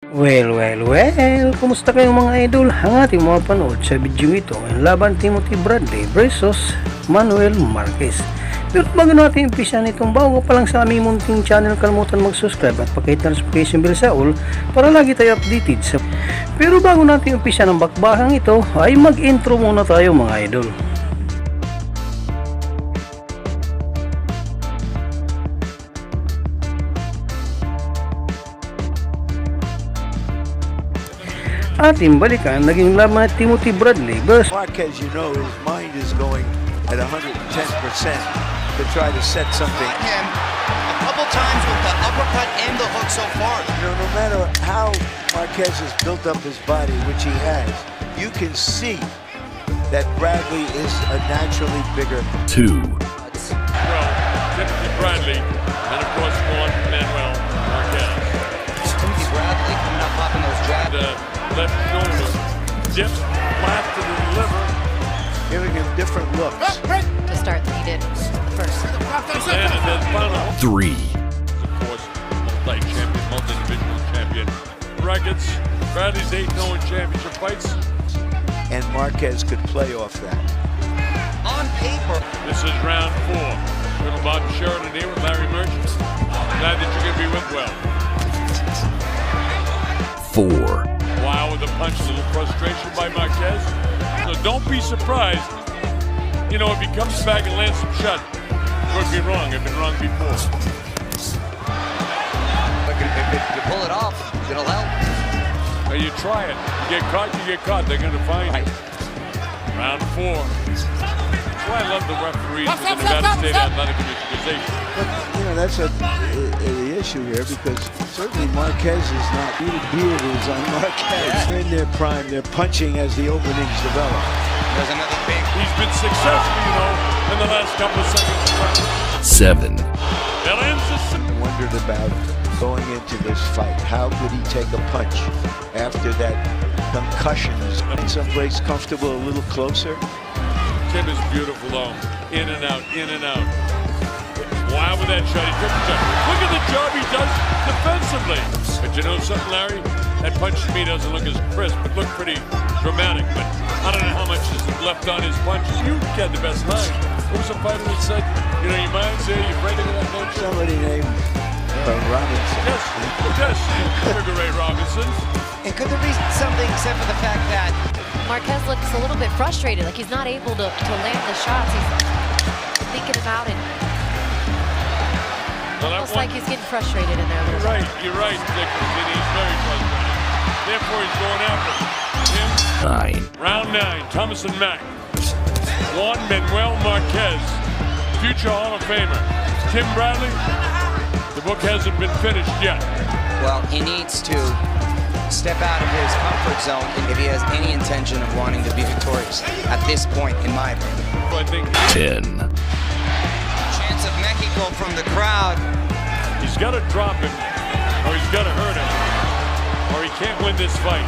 Well, kumusta kayo mga idol? Ang ating mga panood sa video ito ang laban Timothy Bradley versus Manuel Marquez. Pero bago natin umpisa nitong bago pa lang sa aming munting channel, kalimutan mag-subscribe at pakihit na notification bell sa all para lagi tayo updated sa... Pero bago natin umpisa ng bakbakang ito ay mag-intro muna tayo mga idol. Ating balikan naging laban at Timothy Bradley versus Marquez, you know, his mind is going at 110% to try to set something. Him a couple times with the uppercut and the hook so far. You know, no matter how Marquez has built up his body, which he has, you can see that Bradley is a naturally bigger. Well, Timothy Bradley, and of course one Manuel Marquez. Timothy Bradley coming up popping those jabs. Left shoulder, dip, blast to the liver, Giving him different looks. To start than he did the first. and then final. 3. Three. Of course, multi-champion, multi-divisional champion records. Bradley's 8-0 in championship fights. And Marquez could play off that. On paper, This is round 4. Little Bob Sheridan here with Larry Merchant. Glad that you're going to be with well. Four. Wow, with a punch, a little frustration by Marquez. So don't be surprised, you know, if he comes back and lands some shot. Could be wrong. I've been wrong before. but if you pull it off, it'll help. Now you try it. You get caught. They're going to find you. Round 4. That's why I love the referees with the Nevada State Athletic Association. But, you know, that's the issue here, because certainly Marquez is not. Beard is on Marquez. They're in their prime. They're punching as the openings develop. There's another big. He's been successful, you know, in the last couple of seconds. 7. That ends the I wondered about going into this fight. How could he take a punch after that concussion? Is someplace comfortable, a little closer? Tim is beautiful, though. In and out, in and out. Wow, with that shot. He took the shot. Look at the job he does defensively. But you know something, Larry? That punch to me doesn't look as crisp. It looked pretty dramatic, but I don't know how much is left on his punch. You had the best line. There was a fighter that said, you know, your mind's there, you're afraid of that punch. Somebody named Robinson. Yes, Sugar Ray Robinson. And could there be something except for the fact that Marquez looks a little bit frustrated, like he's not able to land the shots. He's thinking about it. Well, that Almost one, like he's getting frustrated in there. you're right, Dickerson. He's very frustrated. Therefore, he's going after him. 9. Round 9, Thomas and Mack. Juan Manuel Marquez, future Hall of Famer. Tim Bradley, the book hasn't been finished yet. well, he needs to step out of his comfort zone if he has any intention of wanting to be victorious at this point, in my opinion. I think 10. Chance of Mexico from the crowd. he's got to drop him, or he's got to hurt him, or he can't win this fight.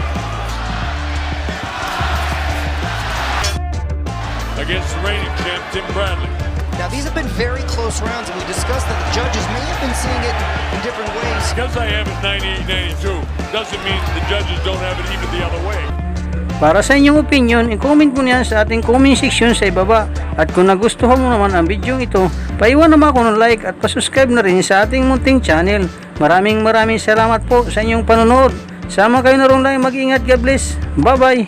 Against the reigning champ, Tim Bradley. Now, these have been very close rounds, and we discussed that the judges may have been seeing it in different ways. Because I have it 98-92, doesn't mean the judges don't have it even the other way. Para sa inyong opinion, i-comment mo niyan sa ating comment section sa ibaba. At kung nagustuhan mo naman ang video ito, paiwan naman ako ng like at pasubscribe na rin sa ating munting channel. Maraming salamat po sa inyong panonood. Sama kayo na rin lang, mag-ingat, God bless. Bye bye.